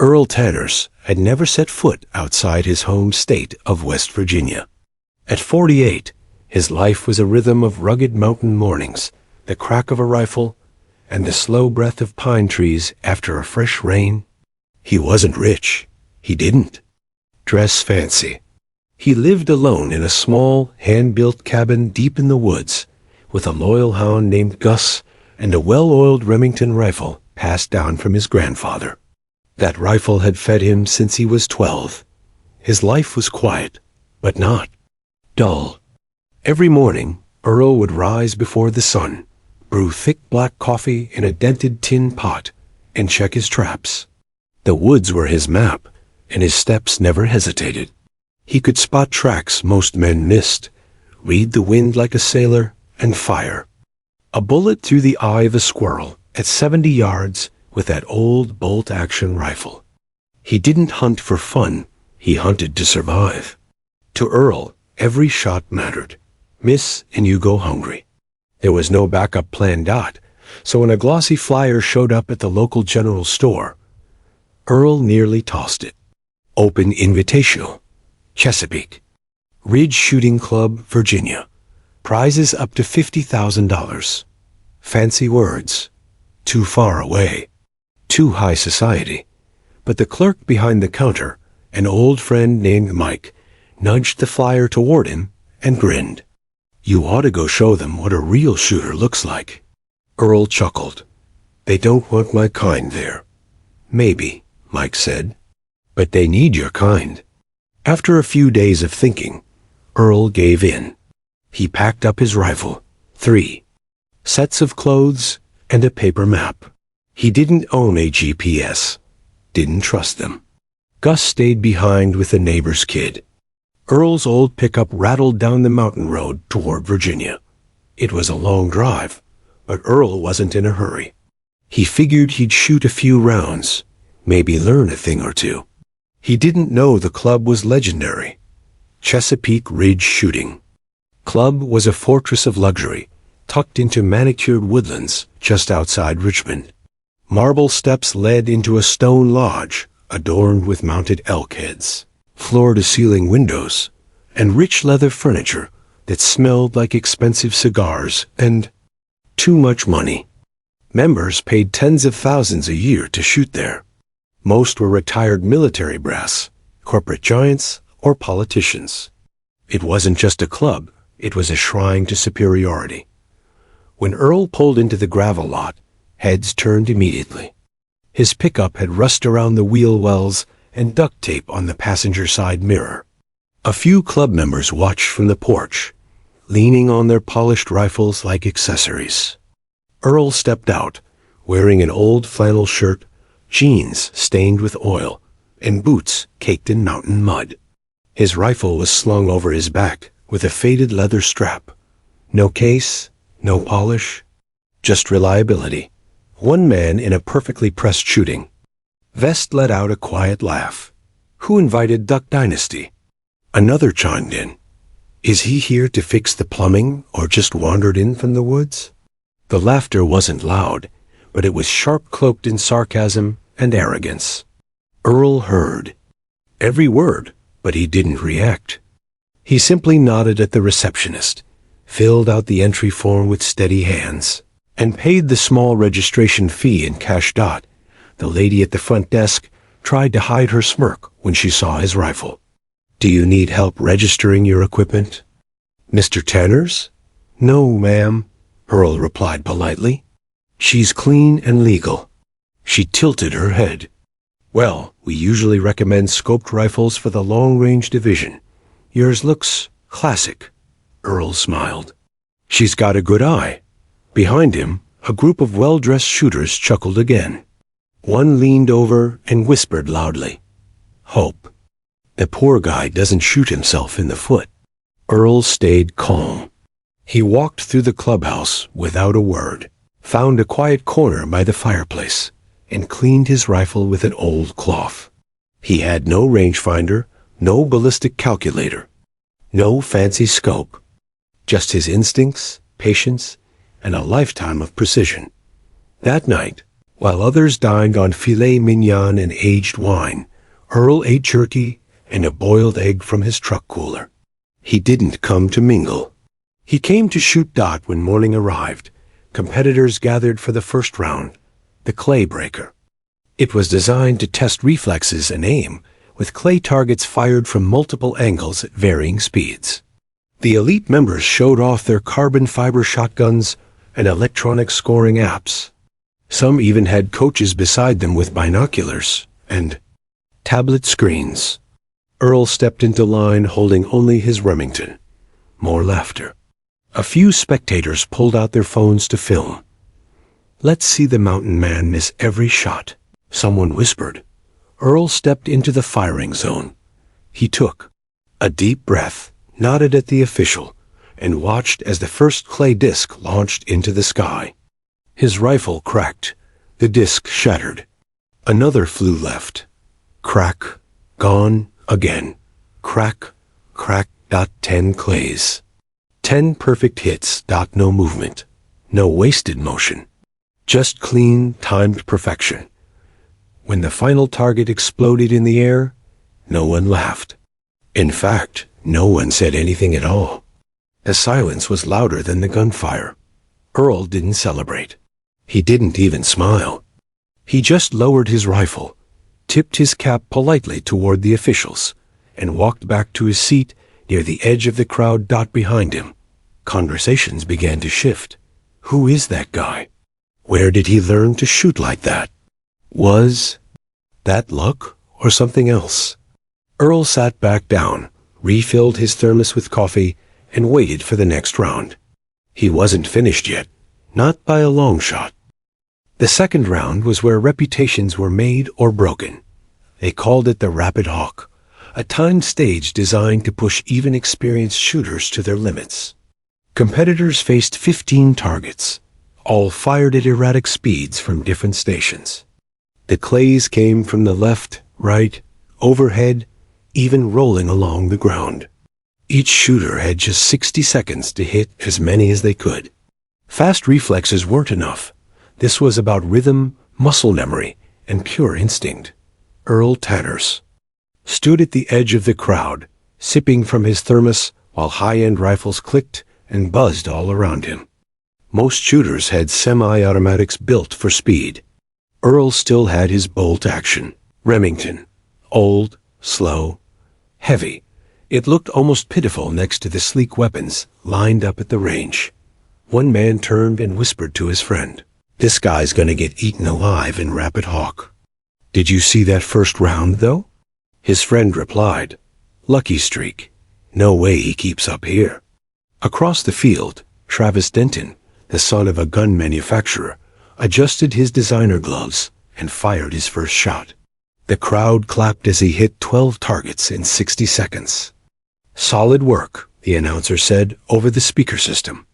Earl Tanners had never set foot outside his home state of West Virginia. At 48, his life was a rhythm of rugged mountain mornings, the crack of a rifle, and the slow breath of pine trees after a fresh rain. He wasn't rich. He didn't dress fancy. He lived alone in a small, hand-built cabin deep in the woods, with a loyal hound named Gus and a well-oiled Remington rifle passed down from his grandfather. That rifle had fed him since he was 12. His life was quiet, but not dull. Every morning, Earl would rise before the sun, brew thick black coffee in a dented tin pot, and check his traps. The woods were his map, and his steps never hesitated. He could spot tracks most men missed, read the wind like a sailor, and fire a bullet through the eye of a squirrel at 70 yards with that old bolt-action rifle. He didn't hunt for fun, he hunted to survive. To Earl, every shot mattered. Miss and you go hungry. There was no backup plan. So when a glossy flyer showed up at the local general store, Earl nearly tossed it. Open invitational. Chesapeake. Ridge Shooting Club, Virginia. Prizes up to $50,000. Fancy words. Too far away. Too high society. But the clerk behind the counter, an old friend named Mike, nudged the flyer toward him and grinned. You ought to go show them what a real shooter looks like. Earl chuckled. They don't want my kind there. Maybe, Mike said. But they need your kind. After a few days of thinking, Earl gave in. He packed up his rifle, 3 sets of clothes, and a paper map. He didn't own a GPS. Didn't trust them. Gus stayed behind with the neighbor's kid. Earl's old pickup rattled down the mountain road toward Virginia. It was a long drive, but Earl wasn't in a hurry. He figured he'd shoot a few rounds, maybe learn a thing or two. He didn't know the club was legendary. Chesapeake Ridge Shooting Club was a fortress of luxury, tucked into manicured woodlands just outside Richmond. Marble steps led into a stone lodge adorned with mounted elk heads, floor-to-ceiling windows, and rich leather furniture that smelled like expensive cigars and too much money. Members paid tens of thousands a year to shoot there. Most were retired military brass, corporate giants, or politicians. It wasn't just a club, it was a shrine to superiority. When Earl pulled into the gravel lot, heads turned immediately. His pickup had rust around the wheel wells and duct tape on the passenger side mirror. A few club members watched from the porch, leaning on their polished rifles like accessories. Earl stepped out, wearing an old flannel shirt, jeans stained with oil, and boots caked in mountain mud. His rifle was slung over his back with a faded leather strap. No case, no polish, just reliability. One man in a perfectly pressed shooting vest let out a quiet laugh. Who invited Duck Dynasty? Another chimed in. Is he here to fix the plumbing or just wandered in from the woods? The laughter wasn't loud, but it was sharp-cloaked in sarcasm and arrogance. Earl heard every word, but he didn't react. He simply nodded at the receptionist, filled out the entry form with steady hands, and paid the small registration fee in cash. The lady at the front desk tried to hide her smirk when she saw his rifle. Do you need help registering your equipment? Mr. Tanners? No, ma'am, Earl replied politely. She's clean and legal. She tilted her head. Well, we usually recommend scoped rifles for the long-range division. Yours looks classic. Earl smiled. She's got a good eye. Behind him, a group of well-dressed shooters chuckled again. One leaned over and whispered loudly, Hope. The poor guy doesn't shoot himself in the foot. Earl stayed calm. He walked through the clubhouse without a word, found a quiet corner by the fireplace, and cleaned his rifle with an old cloth. He had no rangefinder, no ballistic calculator, no fancy scope, just his instincts, patience, and a lifetime of precision. That night, While others dined on filet mignon and aged wine, Earl ate jerky and a boiled egg from his truck cooler. He didn't come to mingle. He came to shoot dot when morning arrived. Competitors gathered for the first round, the clay breaker. It was designed to test reflexes and aim, with clay targets fired from multiple angles at varying speeds. The elite members showed off their carbon fiber shotguns and electronic scoring apps. Some even had coaches beside them with binoculars and tablet screens. Earl stepped into line holding only his Remington. More laughter. A few spectators pulled out their phones to film. "Let's see the mountain man miss every shot," someone whispered. Earl stepped into the firing zone. He took a deep breath, nodded at the official, and watched as the first clay disc launched into the sky. His rifle cracked. The disc shattered. Another flew left. Crack. Gone again. Crack. Crack. 10 clays. 10 perfect hits. No movement. No wasted motion. Just clean, timed perfection. When the final target exploded in the air, no one laughed. In fact, no one said anything at all. The silence was louder than the gunfire. Earl didn't celebrate. He didn't even smile. He just lowered his rifle, tipped his cap politely toward the officials, and walked back to his seat near the edge of the crowd behind him. Conversations began to shift. Who is that guy? Where did he learn to shoot like that? Was that luck or something else? Earl sat back down, refilled his thermos with coffee, and waited for the next round. He wasn't finished yet, not by a long shot. The second round was where reputations were made or broken. They called it the Rapid Hawk, a timed stage designed to push even experienced shooters to their limits. Competitors faced 15 targets, all fired at erratic speeds from different stations. The clays came from the left, right, overhead, even rolling along the ground. Each shooter had just 60 seconds to hit as many as they could. Fast reflexes weren't enough. This was about rhythm, muscle memory, and pure instinct. Earl Tanners stood at the edge of the crowd, sipping from his thermos while high-end rifles clicked and buzzed all around him. Most shooters had semi-automatics built for speed. Earl still had his bolt action. Remington. Old, slow, heavy. It looked almost pitiful next to the sleek weapons lined up at the range. One man turned and whispered to his friend, "This guy's gonna get eaten alive in Rapid Hawk." "Did you see that first round, though?" His friend replied, "Lucky streak. No way he keeps up here." Across the field, Travis Denton, the son of a gun manufacturer, adjusted his designer gloves and fired his first shot. The crowd clapped as he hit 12 targets in 60 seconds. "Solid work," the announcer said over the speaker system.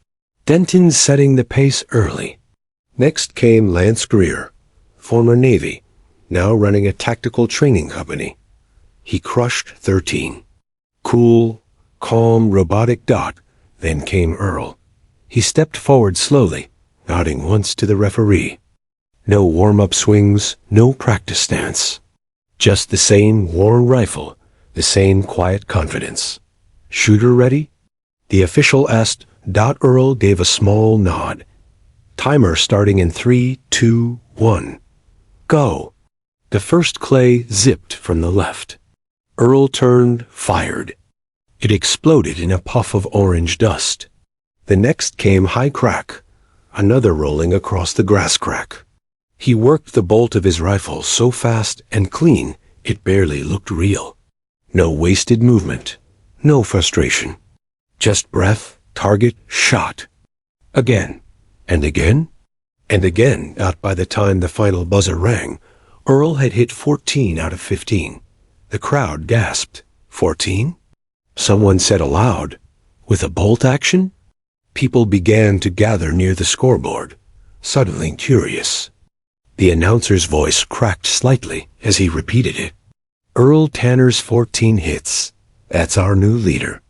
Denton setting the pace early. Next came Lance Greer, former Navy, now running a tactical training company. He crushed 13. Cool, calm, robotic dot. Then came Earl. He stepped forward slowly, nodding once to the referee. No warm-up swings, no practice stance. Just the same worn rifle, the same quiet confidence. "Shooter ready?" The official asked. Earl gave a small nod. Timer starting in 3, 2, 1. Go. The first clay zipped from the left. Earl turned, fired. It exploded in a puff of orange dust. The next came high crack, another rolling across the grass crack. He worked the bolt of his rifle so fast and clean it barely looked real. No wasted movement, no frustration. Just breath, target, shot. Again, and again, and again. Not by the time the final buzzer rang, Earl had hit 14 out of 15. The crowd gasped. 14? Someone said aloud, "With a bolt action?" People began to gather near the scoreboard, suddenly curious. The announcer's voice cracked slightly as he repeated it. "Earl Tanner's 14 hits. That's our new leader."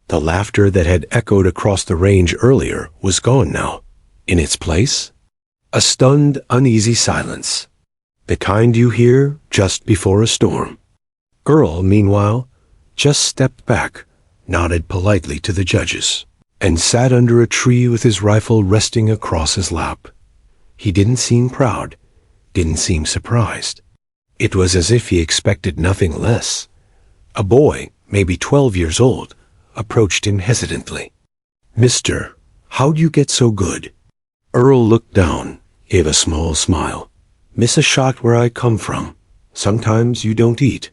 The laughter that had echoed across the range earlier was gone now. In its place, A stunned, uneasy silence. The kind you hear just before a storm. Earl, meanwhile, just stepped back, nodded politely to the judges, and sat under a tree with his rifle resting across his lap. He didn't seem proud, didn't seem surprised. It was as if he expected nothing less. A boy, maybe 12 years old, approached him hesitantly. "Mister, how'd you get so good?" Earl looked down, gave a small smile. "Miss a shot where I come from. Sometimes you don't eat."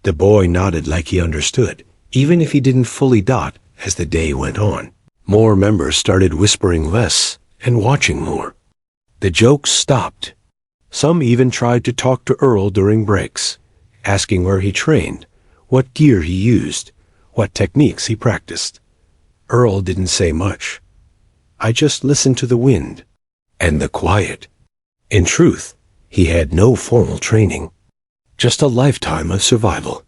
The boy nodded like he understood, even if he didn't fully dot as the day went on. More members started whispering less and watching more. The jokes stopped. Some even tried to talk to Earl during breaks, asking where he trained, what gear he used, what techniques he practiced. Earl didn't say much. I just listened to the wind and the quiet. In truth, he had no formal training, just a lifetime of survival.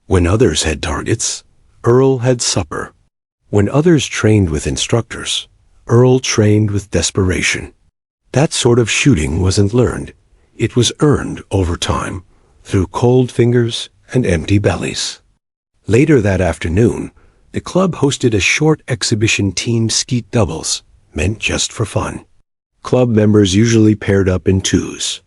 When others had targets, Earl had supper. When others trained with instructors, Earl trained with desperation. That sort of shooting wasn't learned. It was earned over time, through cold fingers and empty bellies. Later that afternoon, the club hosted a short exhibition team skeet doubles, meant just for fun. Club members usually paired up in twos.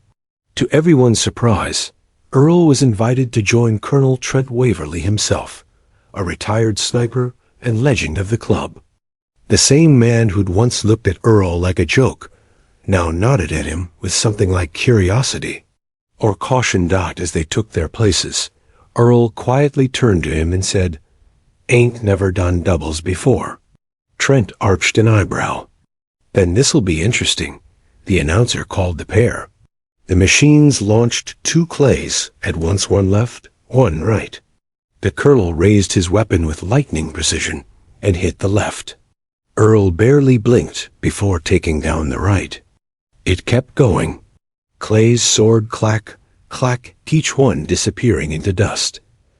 To everyone's surprise, Earl was invited to join Colonel Trent Waverly himself, a retired sniper and legend of the club. The same man who'd once looked at Earl like a joke now nodded at him with something like curiosity or caution. As they took their places, Earl quietly turned to him and said, "Ain't never done doubles before." Trent arched an eyebrow. "Then this'll be interesting," the announcer called the pair. The machines launched 2 clays, at once one left, one right. The colonel raised his weapon with lightning precision and hit the left. Earl barely blinked before taking down the right. It kept going. Clays soared clack, clack, each one disappearing into dust.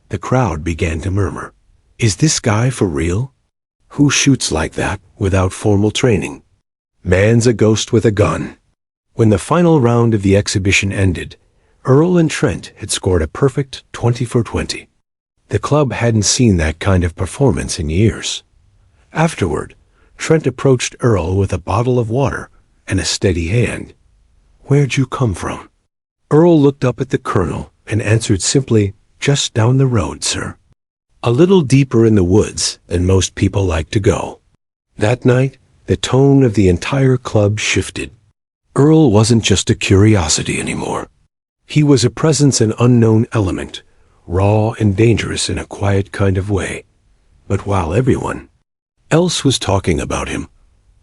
The crowd began to murmur. Is this guy for real? Who shoots like that without formal training? Man's a ghost with a gun. When the final round of the exhibition ended, Earl and Trent had scored a perfect 20 for 20. The club hadn't seen that kind of performance in years. Afterward, Trent approached Earl with a bottle of water and a steady hand. "Where'd you come from?" Earl looked up at the colonel and answered simply, "Just down the road, sir." A little deeper in the woods than most people like to go. That night, the tone of the entire club shifted. Earl wasn't just a curiosity anymore. He was a presence, an unknown element, raw and dangerous in a quiet kind of way. But while everyone else was talking about him,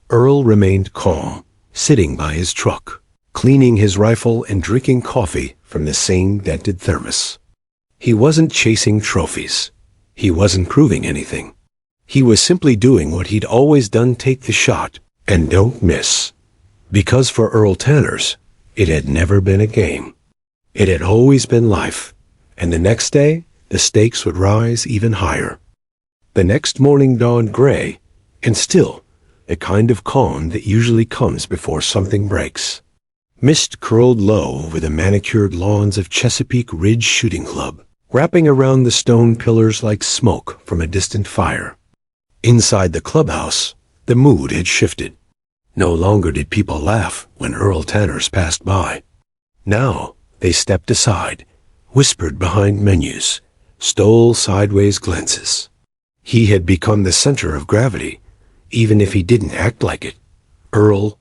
Earl remained calm, sitting by his truck, cleaning his rifle and drinking coffee from the same dented thermos. He wasn't chasing trophies. He wasn't proving anything. He was simply doing what he'd always done: take the shot and don't miss. Because for Earl Tanners, it had never been a game. It had always been life, and the next day, the stakes would rise even higher. The next morning dawned gray, and still, a kind of calm that usually comes before something breaks. Mist curled low over the manicured lawns of Chesapeake Ridge Shooting Club, wrapping around the stone pillars like smoke from a distant fire. Inside the clubhouse, the mood had shifted. No longer did people laugh when Earl Tanners passed by. Now, they stepped aside, whispered behind menus, stole sideways glances. He had become the center of gravity, even if he didn't act like it. Earl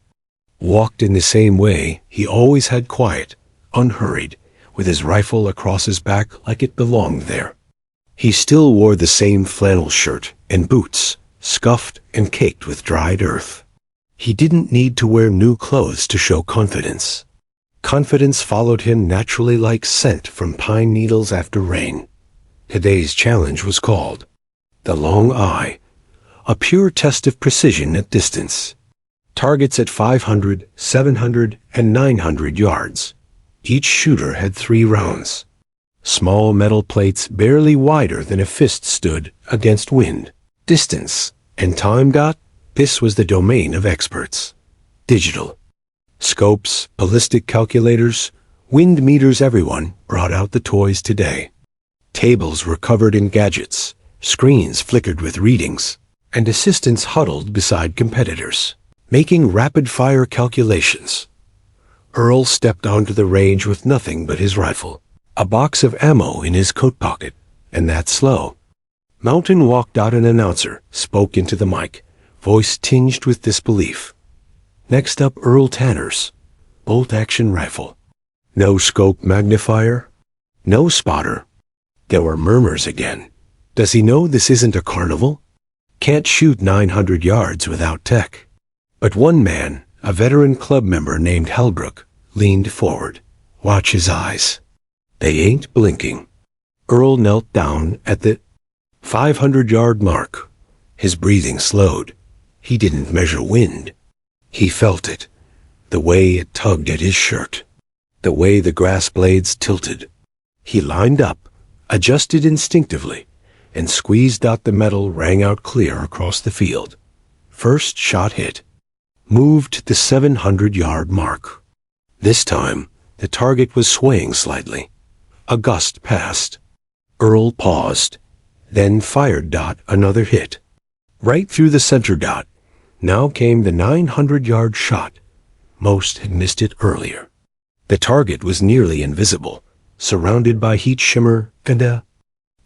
walked in the same way he always had, quiet, unhurried, with his rifle across his back like it belonged there. He still wore the same flannel shirt and boots, scuffed and caked with dried earth. He didn't need to wear new clothes to show confidence. Confidence followed him naturally like scent from pine needles after rain. Today's challenge was called the Long Eye, a pure test of precision at distance. Targets at 500, 700, and 900 yards. Each shooter had 3 rounds. Small metal plates barely wider than a fist stood against wind, distance, and time. This was the domain of experts. Digital. Scopes, ballistic calculators, wind meters, everyone brought out the toys today. Tables were covered in gadgets, screens flickered with readings, and assistants huddled beside competitors, making rapid-fire calculations. Earl stepped onto the range with nothing but his rifle, a box of ammo in his coat pocket, and that slow. Mountain walked out. An announcer spoke into the mic, voice tinged with disbelief. Next up, Earl Tanner's bolt-action rifle. No scope magnifier, no spotter. There were murmurs again. Does he know this isn't a carnival? Can't shoot 900 yards without tech. But one man, a veteran club member named Halbrook, leaned forward. Watch his eyes. They ain't blinking. Earl knelt down at the 500-yard mark. His breathing slowed. He didn't measure wind. He felt it. The way it tugged at his shirt. The way the grass blades tilted. He lined up, adjusted instinctively, and squeezed out. The metal rang out clear across the field. First shot hit. Moved the 700-yard mark. This time, the target was swaying slightly. A gust passed. Earl paused, then fired. Another hit. Right through the center dot. Now came the 900-yard shot. Most had missed it earlier. The target was nearly invisible, surrounded by heat shimmer and a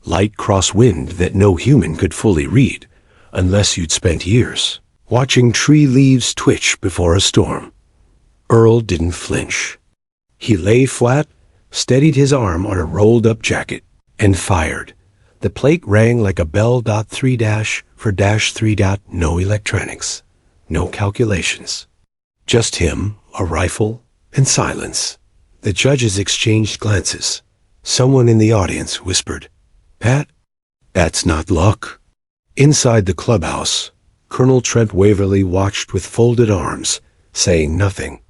light crosswind that no human could fully read, unless you'd spent years watching tree leaves twitch before a storm. Earl didn't flinch. He lay flat, steadied his arm on a rolled-up jacket, and fired. The plate rang like a bell. 3- for -3. No electronics, no calculations. Just him, a rifle, and silence. The judges exchanged glances. Someone in the audience whispered, "Pat, that's not luck." Inside the clubhouse, Colonel Trent Waverly watched with folded arms, saying nothing.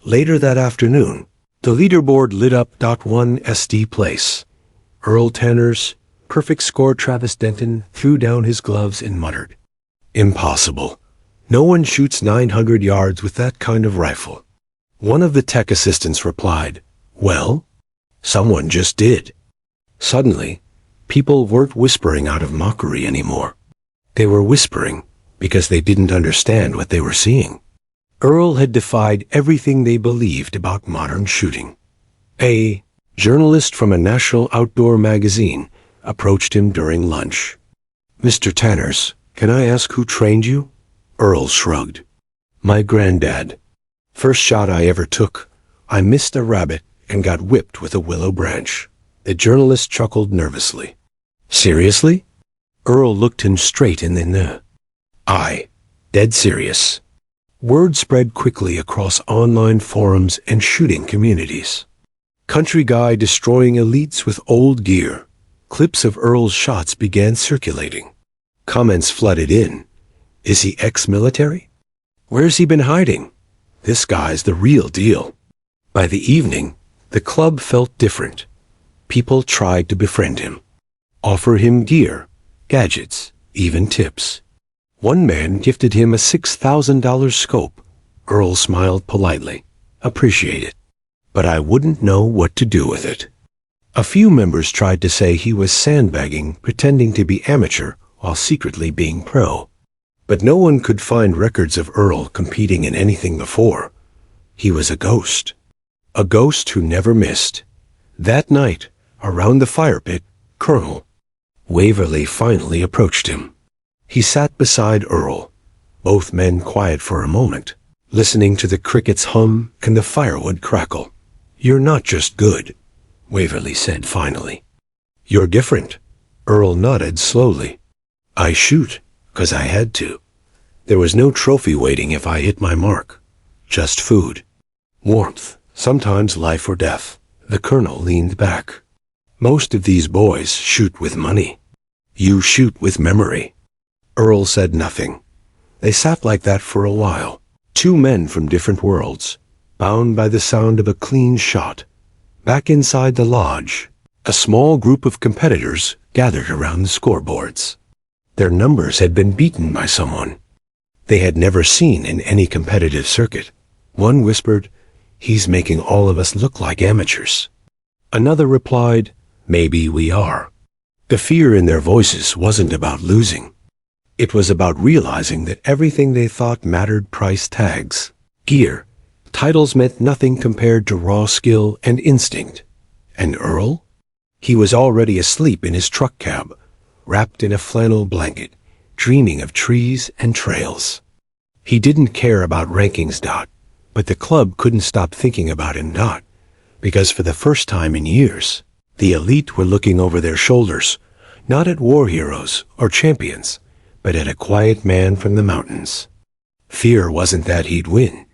Later that afternoon, the leaderboard lit up. One SD place. Earl Tanner's perfect score. Travis Denton threw down his gloves and muttered, "Impossible. No one shoots 900 yards with that kind of rifle." One of the tech assistants replied, "Well, someone just did." Suddenly, people weren't whispering out of mockery anymore. They were whispering because they didn't understand what they were seeing. Earl had defied everything they believed about modern shooting. A journalist from a national outdoor magazine approached him during lunch. "Mr. Tanners, can I ask who trained you?" Earl shrugged. "My granddad. First shot I ever took, I missed a rabbit and got whipped with a willow branch." The journalist chuckled nervously. "Seriously?" Earl looked him straight in the eye. "Dead serious." Word spread quickly across online forums and shooting communities. Country guy destroying elites with old gear. Clips of Earl's shots began circulating. Comments flooded in. Is he ex-military? Where's he been hiding? This guy's the real deal. By the evening, the club felt different. People tried to befriend him, offer him gear, gadgets, even tips. One man gifted him a $6,000 scope. Earl smiled politely. "Appreciate it. But I wouldn't know what to do with it." A few members tried to say he was sandbagging, pretending to be amateur while secretly being pro. But no one could find records of Earl competing in anything before. He was a ghost. A ghost who never missed. That night, around the fire pit, Colonel Waverly finally approached him. He sat beside Earl, both men quiet for a moment, listening to the crickets hum and the firewood crackle. "You're not just good," Waverly said finally. "You're different." Earl nodded slowly. "I shoot, 'cause I had to. There was no trophy waiting if I hit my mark. Just food. Warmth, sometimes life or death." The colonel leaned back. "Most of these boys shoot with money. You shoot with memory." Earl said nothing. They sat like that for a while. Two men from different worlds, bound by the sound of a clean shot. Back inside the lodge, a small group of competitors gathered around the scoreboards. Their numbers had been beaten by someone they had never seen in any competitive circuit. One whispered, "He's making all of us look like amateurs." Another replied, "Maybe we are." The fear in their voices wasn't about losing. It was about realizing that everything they thought mattered: price tags, gear, titles meant nothing compared to raw skill and instinct. And Earl? He was already asleep in his truck cab, wrapped in a flannel blanket, dreaming of trees and trails. He didn't care about rankings, but the club couldn't stop thinking about him, because for the first time in years, the elite were looking over their shoulders, not at war heroes or champions, but at a quiet man from the mountains. Fear wasn't that he'd win.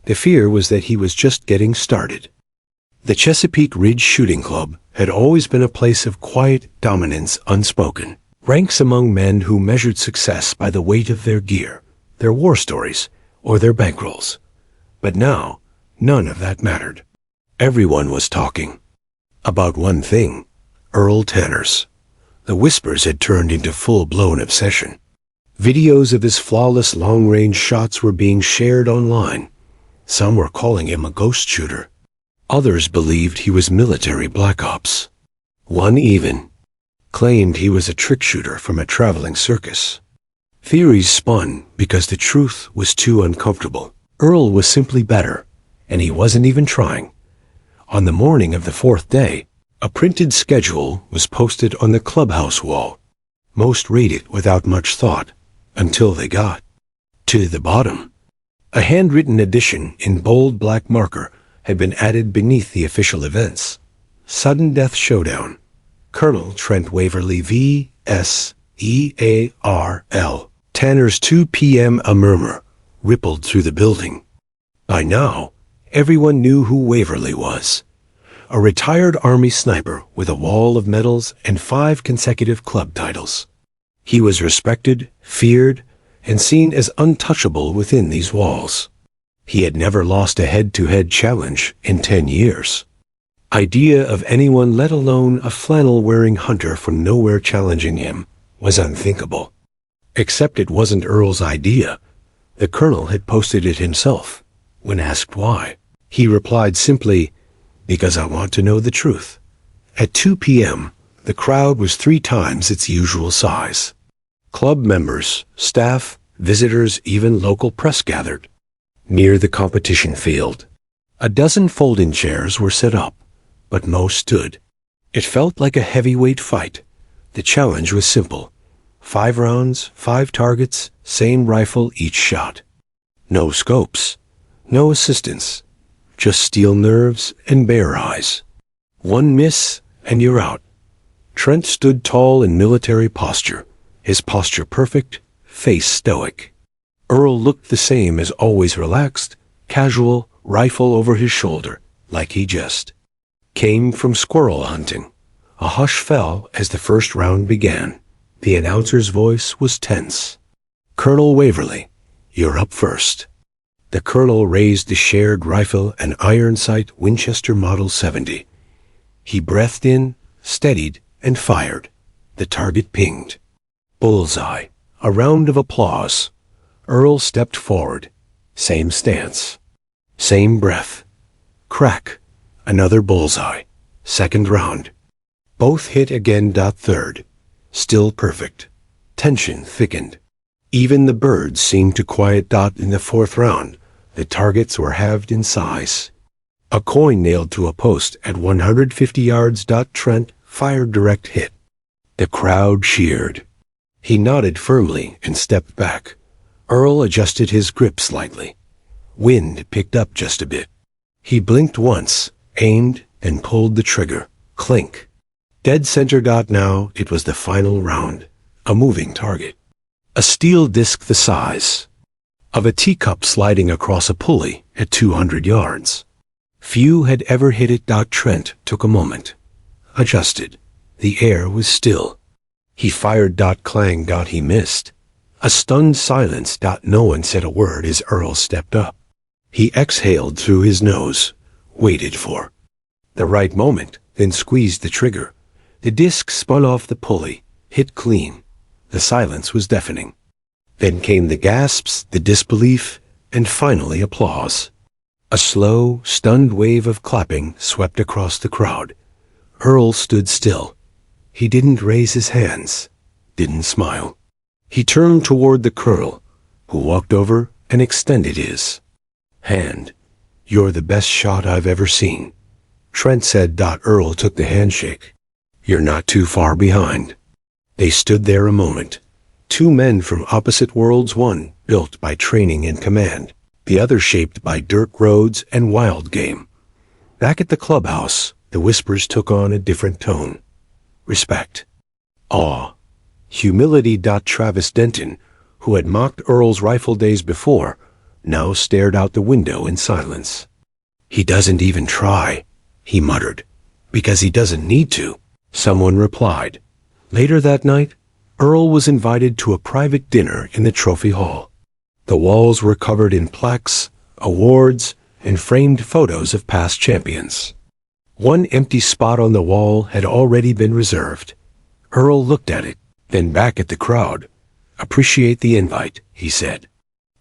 The fear was that he was just getting started. The Chesapeake Ridge Shooting Club had always been a place of quiet dominance, unspoken. Ranks among men who measured success by the weight of their gear, their war stories, or their bankrolls. But now, none of that mattered. Everyone was talking about one thing: Earl Tanner's. The whispers had turned into full-blown obsession. Videos of his flawless long-range shots were being shared online. Some were calling him a ghost shooter. Others believed he was military black ops. One even claimed he was a trick shooter from a traveling circus. Theories spun because the truth was too uncomfortable. Earl was simply better, and he wasn't even trying. On the morning of the fourth day, a printed schedule was posted on the clubhouse wall. Most read it without much thought, until they got to the bottom. A handwritten edition in bold black marker had been added beneath the official events. Sudden Death Showdown. Colonel Trent Waverly V.S. E.A.R.L. Tanner's 2 p.m. A murmur rippled through the building. By now, everyone knew who Waverly was. A retired Army sniper with a wall of medals and 5 consecutive club titles. He was respected, feared, and seen as untouchable within these walls. He had never lost a head-to-head challenge in 10 years. Idea of anyone, let alone a flannel-wearing hunter from nowhere, challenging him was unthinkable. Except it wasn't Earl's idea. The colonel had posted it himself. When asked why, he replied simply, "Because I want to know the truth." At 2 p.m., the crowd was 3 times its usual size. Club members, staff, visitors, even local press gathered. Near the competition field, a dozen folding chairs were set up, but most stood. It felt like a heavyweight fight. The challenge was simple: 5 rounds, 5 targets, same rifle each shot. No scopes, no assistance, just steel nerves and bare eyes. One miss, and you're out. Trent stood tall in military posture, his posture perfect, face stoic. Earl looked the same, as always, relaxed, casual, rifle over his shoulder, like he just came from squirrel hunting. A hush fell as the first round began. The announcer's voice was tense. "Colonel Waverly, you're up first." The colonel raised the shared rifle, an iron sight Winchester Model 70. He breathed in, steadied, and fired. The target pinged. Bullseye. A round of applause. Earl stepped forward. Same stance. Same breath. Crack. Another bullseye. Second round. Both hit again. Third. Still perfect. Tension thickened. Even the birds seemed to quiet. In the fourth round, the targets were halved in size. A coin nailed to a post at 150 yards. Trent fired direct hit. The crowd cheered. He nodded firmly and stepped back. Earl adjusted his grip slightly. Wind picked up just a bit. He blinked once, aimed, and pulled the trigger. Clink. Dead center. Now it was the final round. A moving target. A steel disc the size of a teacup sliding across a pulley at 200 yards. Few had ever hit it. Trent took a moment. Adjusted. The air was still. He fired. Clang. He missed. A stunned silence. No one said a word as Earl stepped up. He exhaled through his nose, waited for the right moment, then squeezed the trigger. The disc spun off the pulley, hit clean. The silence was deafening. Then came the gasps, the disbelief, and finally applause. A slow, stunned wave of clapping swept across the crowd. Earl stood still. He didn't raise his hands, didn't smile. He turned toward the colonel, who walked over and extended his hand. "You're the best shot I've ever seen," Trent said. Earl took the handshake. "You're not too far behind." They stood there a moment. Two men from opposite worlds, one built by training and command, the other shaped by dirt roads and wild game. Back at the clubhouse, the whispers took on a different tone. Respect. Awe. Humility. Travis Denton, who had mocked Earl's rifle days before, now stared out the window in silence. "He doesn't even try," he muttered. "Because he doesn't need to," someone replied. Later that night, Earl was invited to a private dinner in the trophy hall. The walls were covered in plaques, awards, and framed photos of past champions. One empty spot on the wall had already been reserved. Earl looked at it, then back at the crowd. "Appreciate the invite," he said.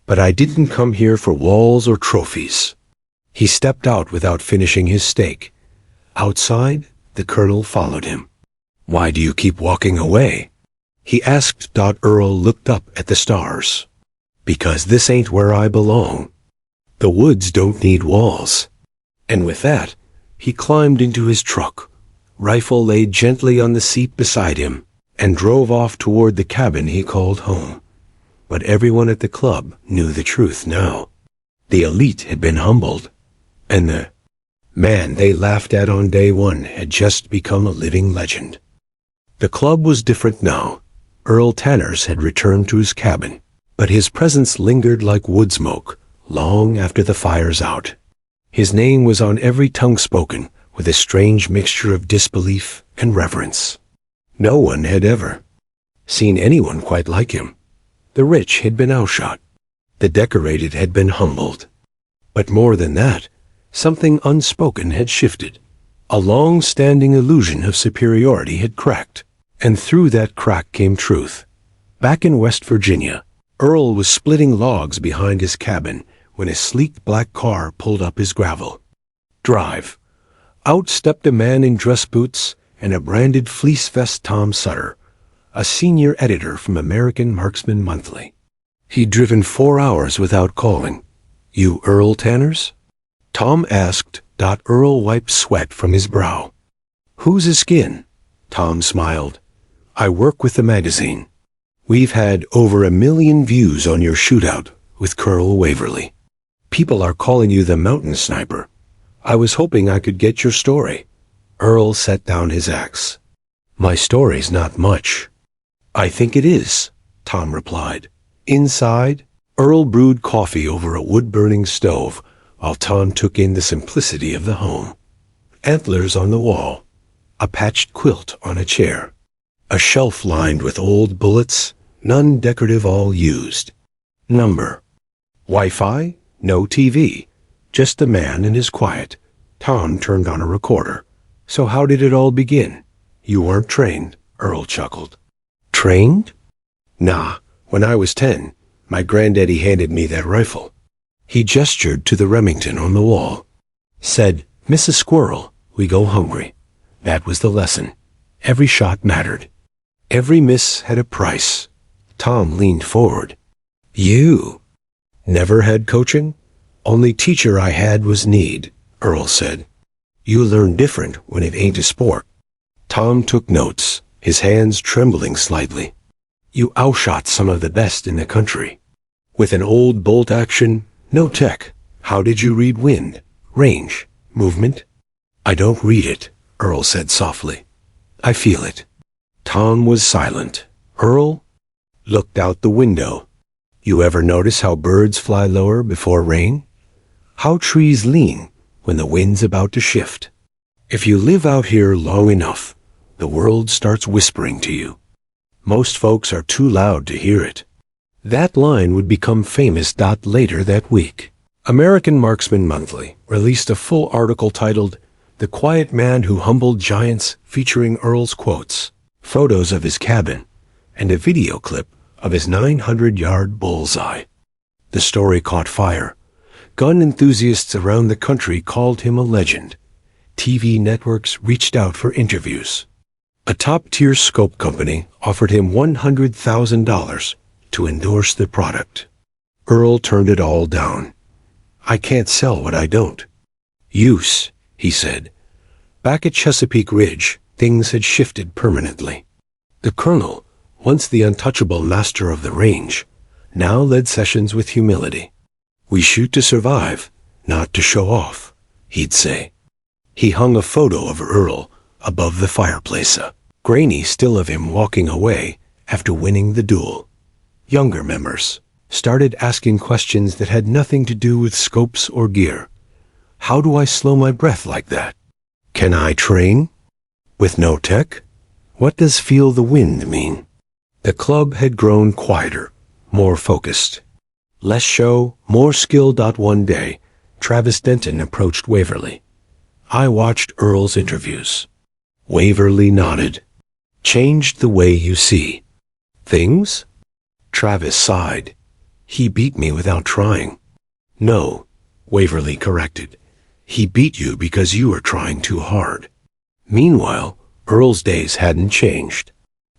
"But I didn't come here for walls or trophies." He stepped out without finishing his steak. Outside, the colonel followed him. "Why do you keep walking away?" he asked. Earl looked up at the stars. "Because this ain't where I belong. The woods don't need walls." And with that, he climbed into his truck, rifle laid gently on the seat beside him, and drove off toward the cabin he called home. But everyone at the club knew the truth now. The elite had been humbled, and the man they laughed at on day one had just become a living legend. The club was different now. Earl Tanner's had returned to his cabin, but his presence lingered like wood smoke long after the fire's out. His name was on every tongue spoken with a strange mixture of disbelief and reverence. No one had ever seen anyone quite like him. The rich had been outshot. The decorated had been humbled. But more than that, something unspoken had shifted. A long-standing illusion of superiority had cracked, and through that crack came truth. Back in West Virginia, Earl was splitting logs behind his cabin when a sleek black car pulled up his gravel. Drive. Out stepped a man in dress boots and a branded fleece vest. Tom Sutter, a senior editor from American Marksman Monthly. He'd driven 4 hours without calling. "You Earl Tanners?" Tom asked. Earl wiped sweat from his brow. "Who's his skin?" Tom smiled. "I work with the magazine. We've had over 1 million views on your shootout with Colonel Waverly. People are calling you the mountain sniper. I was hoping I could get your story." Earl set down his axe. "My story's not much." "I think it is," Tom replied. Inside, Earl brewed coffee over a wood-burning stove while Tom took in the simplicity of the home. Antlers on the wall, a patched quilt on a chair, a shelf lined with old bullets, none decorative, all used. Number. Wi-Fi, no TV, just a man and his quiet. Tom turned on a recorder. "So how did it all begin?" "You weren't trained," Earl chuckled. "Trained?" "Nah, when I was 10, my granddaddy handed me that rifle." He gestured to the Remington on the wall. Said, "Miss a squirrel, we go hungry." That was the lesson. Every shot mattered. Every miss had a price. Tom leaned forward. "You never had coaching?" "Only teacher I had was need," Earl said. "You learn different when it ain't a sport." Tom took notes, his hands trembling slightly. "You outshot some of the best in the country. With an old bolt action, no tech. How did you read wind, range, movement?" "I don't read it," Earl said softly. "I feel it." Tom was silent. Earl looked out the window. "You ever notice how birds fly lower before rain? How trees lean when the wind's about to shift? If you live out here long enough, the world starts whispering to you. Most folks are too loud to hear it." That line would become famous. Later that week, American Marksman Monthly released a full article titled "The Quiet Man Who Humbled Giants," featuring Earl's quotes, photos of his cabin, and a video clip of his 900-yard bullseye. The story caught fire. Gun enthusiasts around the country called him a legend. TV networks reached out for interviews. A top-tier scope company offered him $100,000 to endorse the product. Earl turned it all down. "I can't sell what I don't." "Use," he said. Back at Chesapeake Ridge, things had shifted permanently. The colonel, once the untouchable master of the range, now led sessions with humility. "We shoot to survive, not to show off," he'd say. He hung a photo of Earl above the fireplace, a grainy still of him walking away after winning the duel. Younger members started asking questions that had nothing to do with scopes or gear. How do I slow my breath like that? Can I train? With no tech? What does feel the wind mean? The club had grown quieter, more focused. Less show, more skill. One day, Travis Denton approached Waverly. "I watched Earl's interviews." Waverly nodded. "Changed the way you see things?" Travis sighed. "He beat me without trying." "No," Waverly corrected. "He beat you because you were trying too hard." Meanwhile, Earl's days hadn't changed.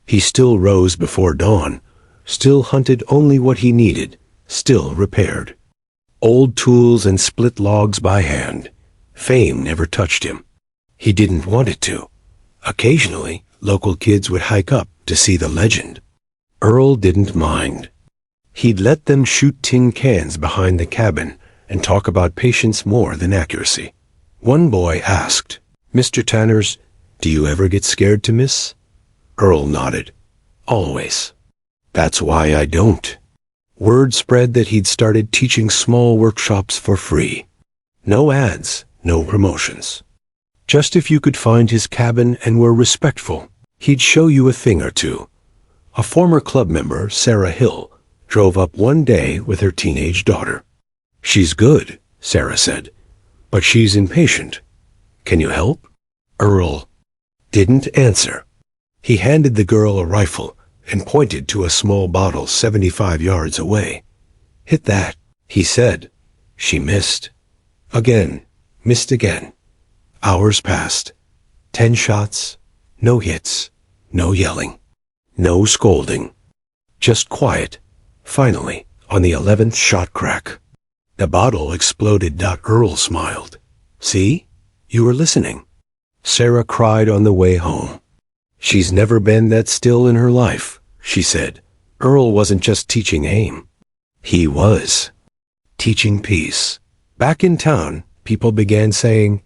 He still rose before dawn, still hunted only what he needed, still repaired old tools and split logs by hand. Fame never touched him. He didn't want it to. Occasionally, local kids would hike up to see the legend. Earl didn't mind. He'd let them shoot tin cans behind the cabin and talk about patience more than accuracy. One boy asked, "Mr. Tanners, do you ever get scared to miss?" Earl nodded. "Always." "That's why I don't." Word spread that he'd started teaching small workshops for free. No ads, no promotions. Just if you could find his cabin and were respectful, he'd show you a thing or two. A former club member, Sarah Hill, drove up one day with her teenage daughter. "She's good," Sarah said, "but she's impatient. Can you help?" Earl didn't answer. He handed the girl a rifle and pointed to a small bottle 75 yards away. "Hit that," he said. She missed. Again, missed again. Hours passed. 10 shots, no hits, no yelling, no scolding. Just quiet. Finally, on the 11th shot crack, the bottle exploded. Earl smiled. "See? You were listening." Sarah cried on the way home. "She's never been that still in her life," she said. Earl wasn't just teaching aim. He was teaching peace. Back in town, people began saying,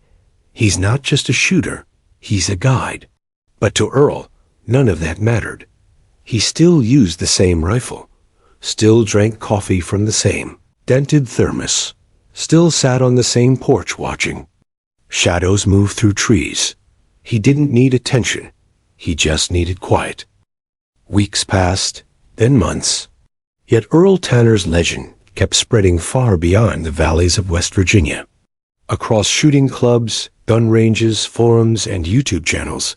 "He's not just a shooter, he's a guide." But to Earl, none of that mattered. He still used the same rifle, still drank coffee from the same dented thermos, still sat on the same porch watching shadows move through trees. He didn't need attention. He just needed quiet. Weeks passed, then months. Yet Earl Tanner's legend kept spreading far beyond the valleys of West Virginia. Across shooting clubs, gun ranges, forums, and YouTube channels,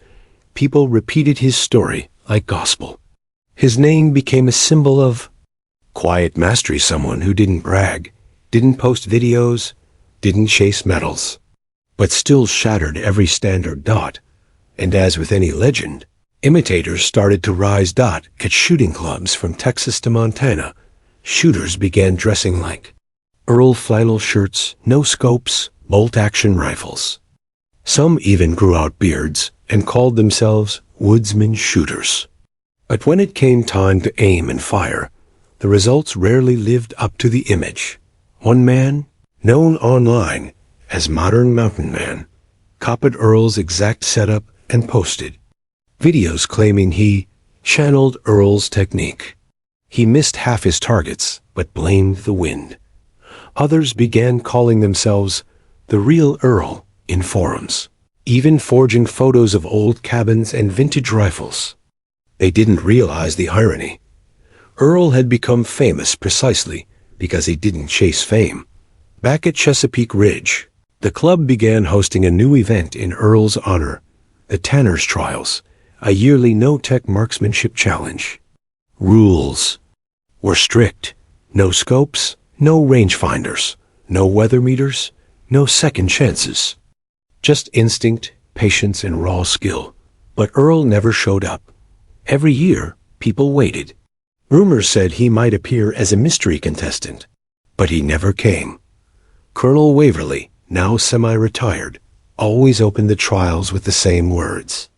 people repeated his story like gospel. His name became a symbol of quiet mastery, someone who didn't brag, didn't post videos, didn't chase medals, but still shattered every standard. And as with any legend, imitators started to rise. At shooting clubs from Texas to Montana, shooters began dressing like Earl, flannel shirts, no scopes, bolt-action rifles. Some even grew out beards and called themselves woodsman shooters. But when it came time to aim and fire, the results rarely lived up to the image. One man, known online as Modern Mountain Man, copied Earl's exact setup and posted videos claiming he channeled Earl's technique. He missed half his targets, but blamed the wind. Others began calling themselves the real Earl in forums, even forging photos of old cabins and vintage rifles. They didn't realize the irony. Earl had become famous precisely because he didn't chase fame. Back at Chesapeake Ridge, the club began hosting a new event in Earl's honor, the Tanner's Trials, a yearly no-tech marksmanship challenge. Rules were strict. No scopes, no rangefinders, No weather meters, no second chances. Just instinct, patience, and raw skill. But Earl never showed up. Every year, people waited. Rumors said he might appear as a mystery contestant, but he never came. Colonel Waverly, now semi-retired, always opened the trials with the same words.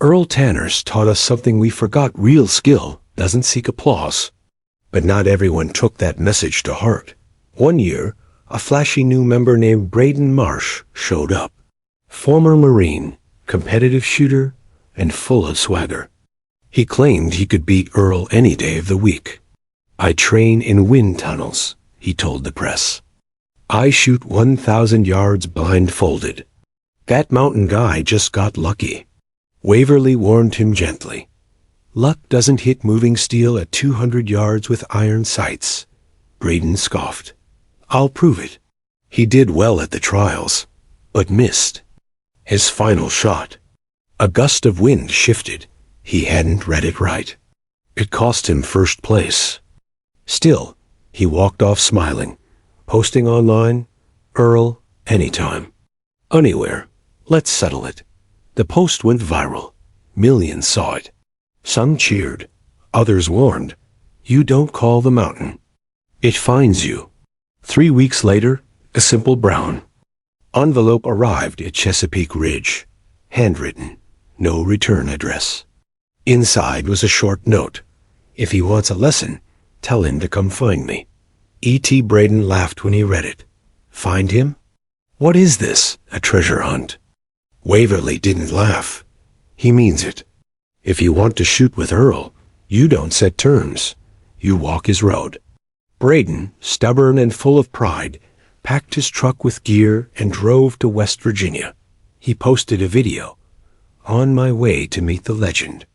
Earl Tanners taught us something we forgot: real skill doesn't seek applause. But not everyone took that message to heart. One year, a flashy new member named Braden Marsh showed up. Former Marine, competitive shooter, and full of swagger. He claimed he could beat Earl any day of the week. "I train in wind tunnels," he told the press. "I shoot 1,000 yards blindfolded. That mountain guy just got lucky." Waverly warned him gently. "Luck doesn't hit moving steel at 200 yards with iron sights." Braden scoffed. "I'll prove it." He did well at the trials, but missed. His final shot. A gust of wind shifted. He hadn't read it right. It cost him first place. Still, he walked off smiling, posting online, "Earl, anytime. Anywhere. Let's settle it." The post went viral. Millions saw it. Some cheered. Others warned, "You don't call the mountain. It finds you." 3 weeks later, a simple brown envelope arrived at Chesapeake Ridge. Handwritten. No return address. Inside was a short note. "If he wants a lesson, tell him to come find me." E.T. Braden laughed when he read it. Find him? What is this, a treasure hunt? Waverly didn't laugh. He means it. If you want to shoot with Earl, you don't set terms. You walk his road. Braden, stubborn and full of pride, packed his truck with gear and drove to West Virginia. He posted a video. "On my way to meet the legend.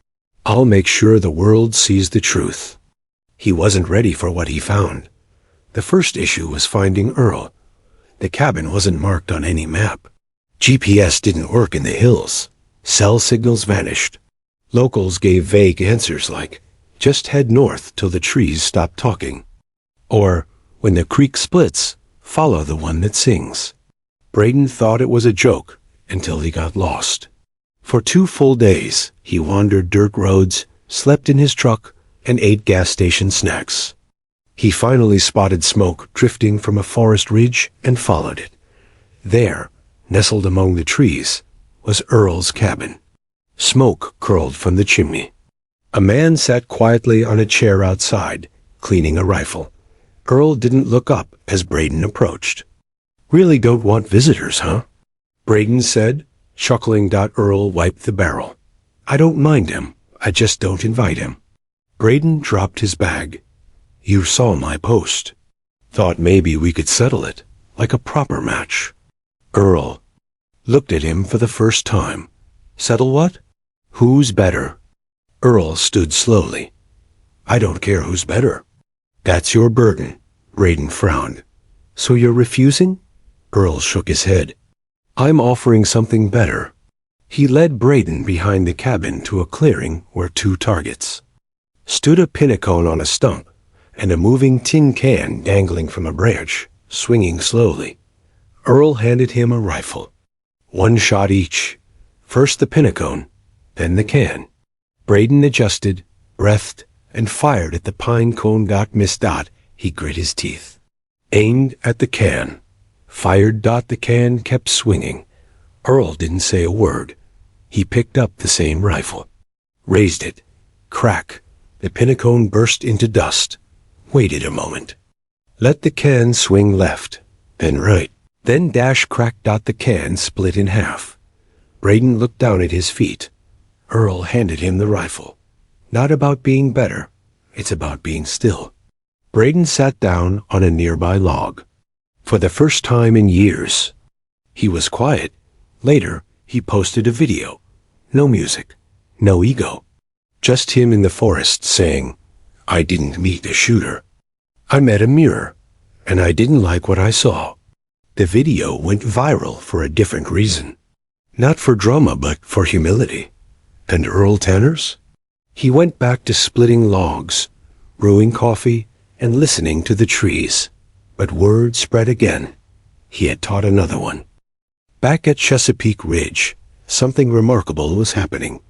I'll make sure the world sees the truth." He wasn't ready for what he found. The first issue was finding Earl. The cabin wasn't marked on any map. GPS didn't work in the hills. Cell signals vanished. Locals gave vague answers like, "Just head north till the trees stop talking." Or, "When the creek splits, follow the one that sings." Braden thought it was a joke until he got lost. For 2 full days, he wandered dirt roads, slept in his truck, and ate gas station snacks. He finally spotted smoke drifting from a forest ridge and followed it. There, nestled among the trees, was Earl's cabin. Smoke curled from the chimney. A man sat quietly on a chair outside, cleaning a rifle. Earl didn't look up as Braden approached. "Really don't want visitors, huh?" Braden said, chuckling. Earl wiped the barrel. "I don't mind him. I just don't invite him." Braden dropped his bag. "You saw my post. Thought maybe we could settle it, like a proper match." Earl looked at him for the first time. "Settle what? Who's better?" Earl stood slowly. "I don't care who's better." "That's your burden." Braden frowned. "So you're refusing?" Earl shook his head. "I'm offering something better." He led Braden behind the cabin to a clearing where 2 targets stood: a pinnacone on a stump and a moving tin can dangling from a branch, swinging slowly. Earl handed him a rifle. 1 shot each. First the pinnacone, then the can. Braden adjusted, breathed, and fired at the pine cone. Missed. He grit his teeth. Aimed at the can. Fired. The can kept swinging. Earl didn't say a word. He picked up the same rifle. Raised it. Crack. The pinnacone burst into dust. Waited a moment. Let the can swing left, then right. Then crack. The can split in half. Braden looked down at his feet. Earl handed him the rifle. Not about being better. It's about being still. Braden sat down on a nearby log. For the first time in years. He was quiet. Later, he posted a video. No music. No ego. Just him in the forest saying, "I didn't meet a shooter. I met a mirror, and I didn't like what I saw." The video went viral for a different reason. Not for drama, but for humility. And Earl Tanners? He went back to splitting logs, brewing coffee, and listening to the trees. But word spread again. He had taught another one. Back at Chesapeake Ridge, something remarkable was happening.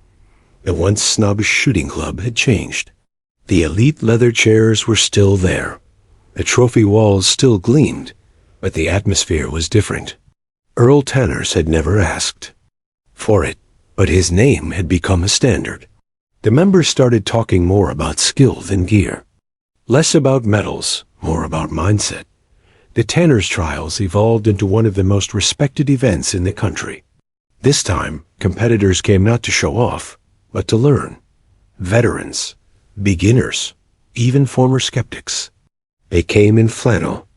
The once snobbish shooting club had changed. The elite leather chairs were still there. The trophy walls still gleamed, but the atmosphere was different. Earl Tanners had never asked for it, but his name had become a standard. The members started talking more about skill than gear. Less about medals, more about mindset. The Tanners Trials evolved into one of the most respected events in the country. This time, competitors came not to show off, but to learn. Veterans, beginners, even former skeptics. They came in flannel,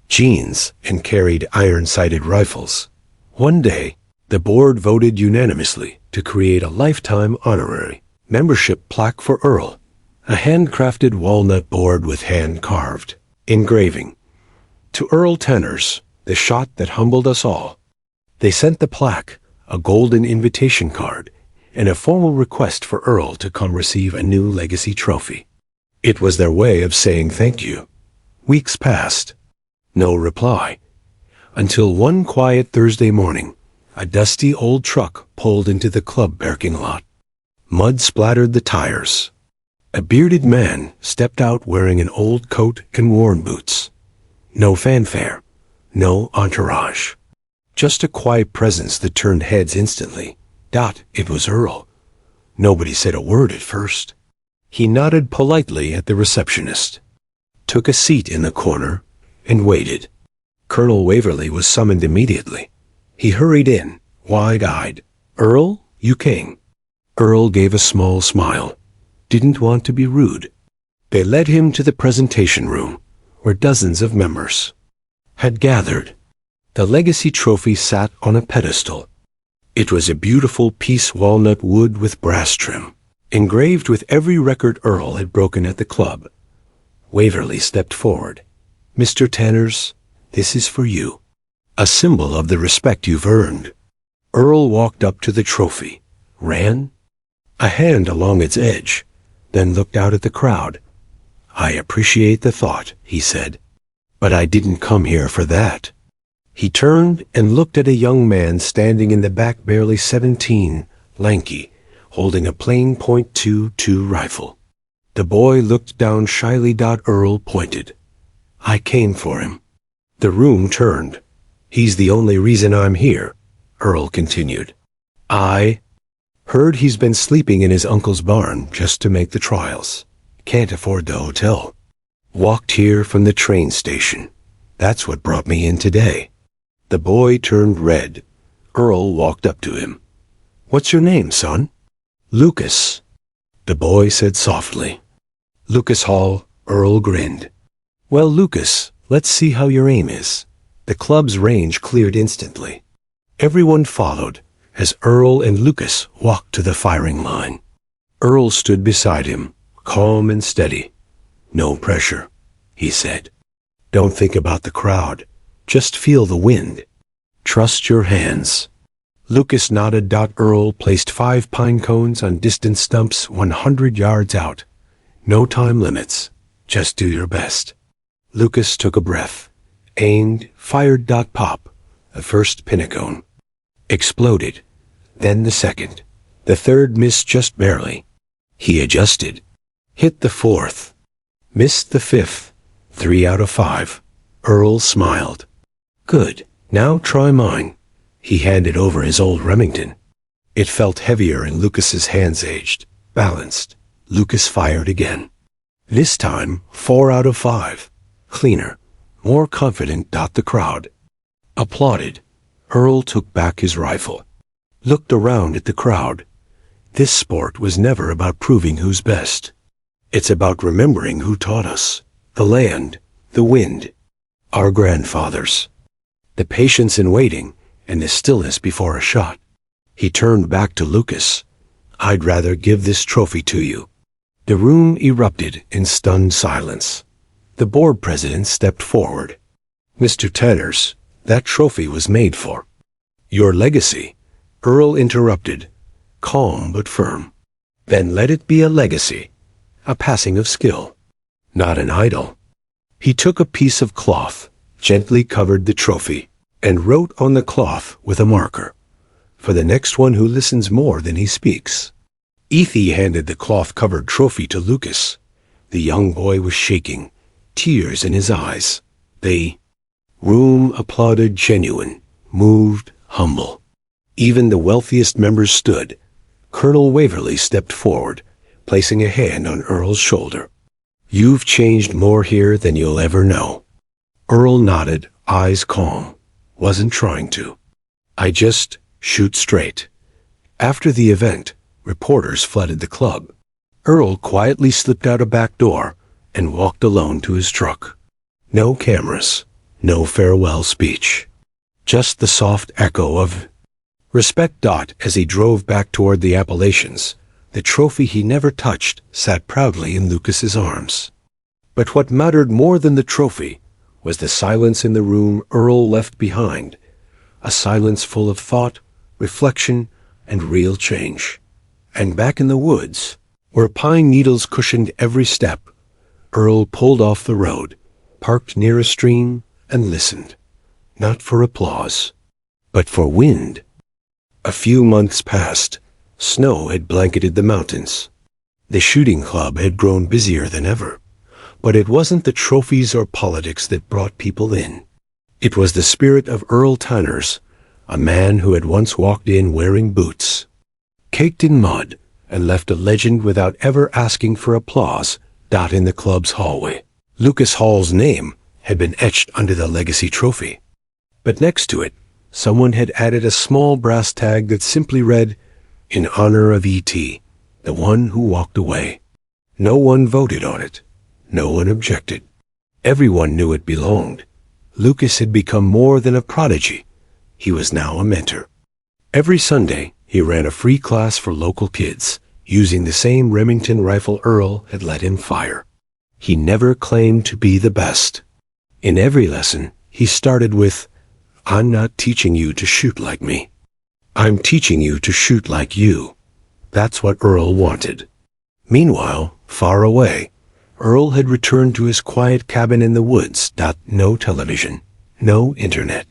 jeans, and carried iron-sighted rifles. One day, the board voted unanimously to create a lifetime honorary membership plaque for Earl, a handcrafted walnut board with hand-carved engraving. To Earl Tanners, the shot that humbled us all. They sent the plaque, a golden invitation card, and a formal request for Earl to come receive a new legacy trophy. It was their way of saying thank you. Weeks passed. No reply. Until one quiet Thursday morning, a dusty old truck pulled into the club parking lot. Mud splattered the tires. A bearded man stepped out wearing an old coat and worn boots. No fanfare, no entourage. Just a quiet presence that turned heads instantly. It was Earl. Nobody said a word at first. He nodded politely at the receptionist, took a seat in the corner, and waited. Colonel Waverly was summoned immediately. He hurried in, wide-eyed. "Earl, you came." Earl gave a small smile. Didn't want to be rude. They led him to the presentation room, where dozens of members had gathered. The legacy trophy sat on a pedestal. It was a beautiful piece walnut wood with brass trim, engraved with every record Earl had broken at the club. Waverly stepped forward. "Mr. Tanners, this is for you, a symbol of the respect you've earned." Earl walked up to the trophy, ran a hand along its edge, then looked out at the crowd. "I appreciate the thought," he said, "but I didn't come here for that." He turned and looked at a young man standing in the back, barely 17, lanky, holding a plain .22 rifle. The boy looked down shyly. Earl pointed. "I came for him." The room turned. "He's the only reason I'm here," Earl continued. "I heard he's been sleeping in his uncle's barn just to make the trials. Can't afford the hotel. Walked here from the train station. That's what brought me in today." The boy turned red. Earl walked up to him. "What's your name, son?" "Lucas," the boy said softly. "Lucas Hall." Earl grinned. "Well, Lucas, let's see how your aim is." The club's range cleared instantly. Everyone followed as Earl and Lucas walked to the firing line. Earl stood beside him, calm and steady. "No pressure," he said. "Don't think about the crowd. Just feel the wind. Trust your hands." Lucas nodded. Earl placed 5 pine cones on distant stumps 100 yards out. No time limits. Just do your best. Lucas took a breath, aimed, fired. Pop. The first pinnacone exploded. Then the second. The third missed just barely. He adjusted. Hit the fourth. Missed the fifth. 3 out of 5. Earl smiled. "Good. Now try mine." He handed over his old Remington. It felt heavier in Lucas's hands. Aged, balanced. Lucas fired again. This time, 4 out of 5. Cleaner, more confident. The crowd applauded. Earl took back his rifle, looked around at the crowd. This sport was never about proving who's best. It's about remembering who taught us. The land, the wind, our grandfathers. The patience in waiting, and the stillness before a shot. He turned back to Lucas. "I'd rather give this trophy to you." The room erupted in stunned silence. The board president stepped forward. "Mr. Tanners, that trophy was made for your legacy." Earl interrupted, calm but firm. "Then let it be a legacy, a passing of skill, not an idol." He took a piece of cloth, gently covered the trophy, and wrote on the cloth with a marker, "For the next one who listens more than he speaks." Ethe handed the cloth-covered trophy to Lucas. The young boy was shaking, tears in his eyes. The room applauded, genuine, moved, humble. Even the wealthiest members stood. Colonel Waverley stepped forward, placing a hand on Earl's shoulder. "You've changed more here than you'll ever know." Earl nodded, eyes calm. "Wasn't trying to. I just shoot straight." After the event, reporters flooded the club. Earl quietly slipped out a back door and walked alone to his truck. No cameras, no farewell speech. Just the soft echo of respect. As he drove back toward the Appalachians, the trophy he never touched sat proudly in Lucas's arms. But what mattered more than the trophy was the silence in the room Earl left behind, a silence full of thought, reflection, and real change. And back in the woods, where pine needles cushioned every step, Earl pulled off the road, parked near a stream, and listened, not for applause, but for wind. A few months passed. Snow had blanketed the mountains. The shooting club had grown busier than ever. But it wasn't the trophies or politics that brought people in. It was the spirit of Earl Tanners, a man who had once walked in wearing boots, caked in mud, and left a legend without ever asking for applause. In the club's hallway, Lucas Hall's name had been etched under the legacy trophy. But next to it, someone had added a small brass tag that simply read, "In honor of E.T., the one who walked away." No one voted on it. No one objected. Everyone knew it belonged. Lucas had become more than a prodigy. He was now a mentor. Every Sunday, he ran a free class for local kids, using the same Remington rifle Earl had let him fire. He never claimed to be the best. In every lesson, he started with, "I'm not teaching you to shoot like me. I'm teaching you to shoot like you." That's what Earl wanted. Meanwhile, far away, Earl had returned to his quiet cabin in the woods. No television, no internet,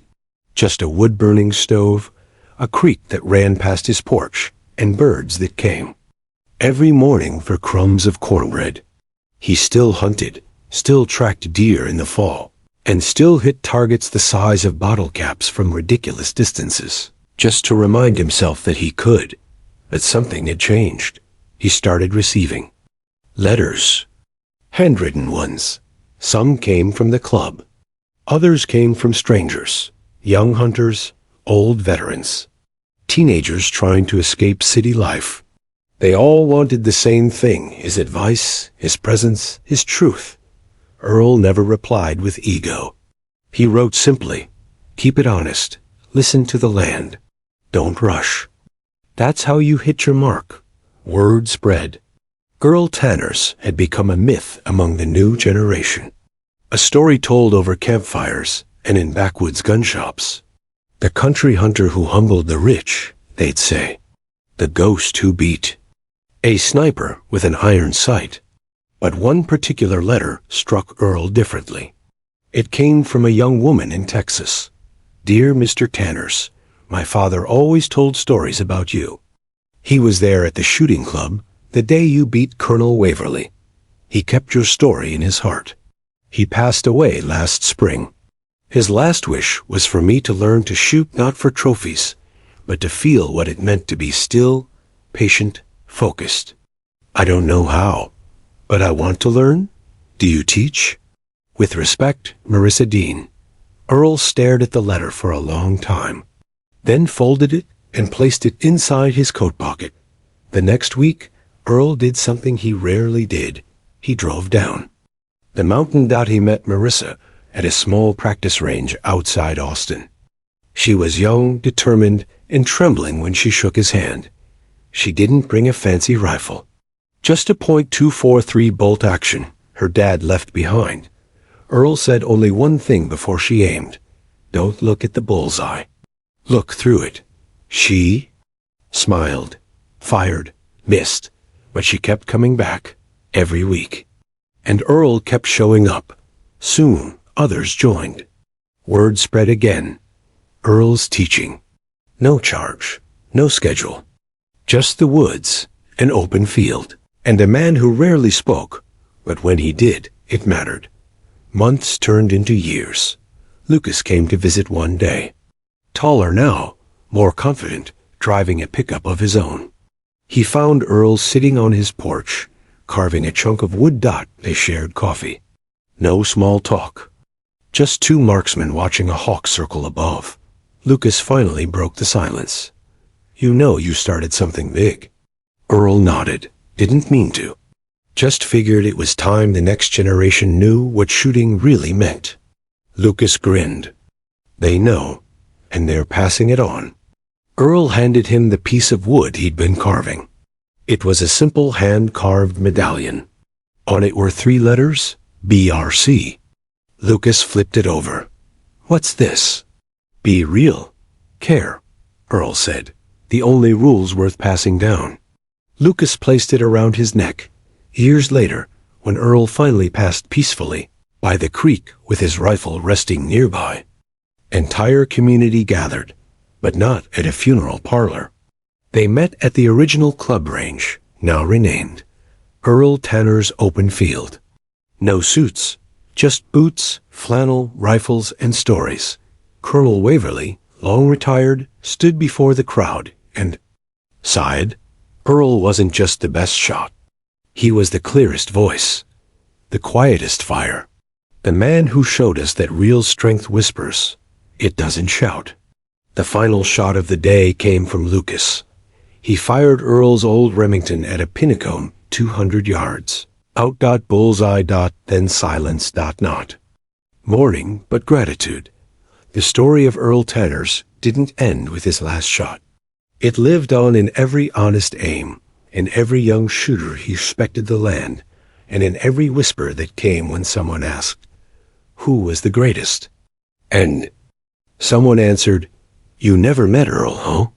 just a wood-burning stove, a creek that ran past his porch, and birds that came every morning for crumbs of cornbread. He still hunted, still tracked deer in the fall, and still hit targets the size of bottle caps from ridiculous distances, just to remind himself that he could. But something had changed. He started receiving letters, handwritten ones. Some came from the club. Others came from strangers, young hunters, old veterans, teenagers trying to escape city life. They all wanted the same thing: his advice, his presence, his truth. Earl never replied with ego. He wrote simply, "Keep it honest. Listen to the land. Don't rush." That's how you hit your mark. Word spread. Earl Tanners had become a myth among the new generation. A story told over campfires and in backwoods gun shops. The country hunter who humbled the rich, they'd say. The ghost who beat. A sniper with an iron sight. But one particular letter struck Earl differently. It came from a young woman in Texas. "Dear Mr. Tanners, my father always told stories about you. He was there at the shooting club the day you beat Colonel Waverley. He kept your story in his heart. He passed away last spring. His last wish was for me to learn to shoot not for trophies, but to feel what it meant to be still, patient, focused. I don't know how, but I want to learn. Do you teach? With respect, Marissa Dean." Earl stared at the letter for a long time, then folded it and placed it inside his coat pocket. The next week, Earl did something he rarely did. He drove down the mountain. He met Marissa at a small practice range outside Austin. She was young, determined, and trembling when she shook his hand. She didn't bring a fancy rifle, just a .243 bolt action her dad left behind. Earl said only one thing before she aimed: "Don't look at the bullseye. Look through it." She smiled, fired, missed, but she kept coming back every week. And Earl kept showing up. Soon, others joined. Word spread again. Earl's teaching. No charge, no schedule. Just the woods, an open field, and a man who rarely spoke, but when he did, it mattered. Months turned into years. Lucas came to visit one day. Taller now, more confident, driving a pickup of his own. He found Earl sitting on his porch, carving a chunk of wood. They shared coffee. No small talk. Just two marksmen watching a hawk circle above. Lucas finally broke the silence. You know you started something big. Earl nodded. Didn't mean to. Just figured it was time the next generation knew what shooting really meant. Lucas grinned. They know, and they're passing it on. Earl handed him the piece of wood he'd been carving. It was a simple hand-carved medallion. On it were 3 letters, BRC. Lucas flipped it over. What's this? Be real. Care, Earl said. The only rules worth passing down. Lucas placed it around his neck. Years later, when Earl finally passed peacefully by the creek with his rifle resting nearby, entire community gathered, but not at a funeral parlor. They met at the original club range, now renamed Earl Tanner's Open Field. No suits, just boots, flannel, rifles, and stories. Colonel Waverly, long retired, stood before the crowd and sighed. Earl wasn't just the best shot. He was the clearest voice, the quietest fire, the man who showed us that real strength whispers. It doesn't shout. The final shot of the day came from Lucas. He fired Earl's old Remington at a pinnacone 200 yards. Out. Bullseye. Then silence. Not. Mourning, but gratitude. The story of Earl Tanner's didn't end with his last shot. It lived on in every honest aim, in every young shooter who respected the land, and in every whisper that came when someone asked, who was the greatest? And someone answered, you never met Earl, huh?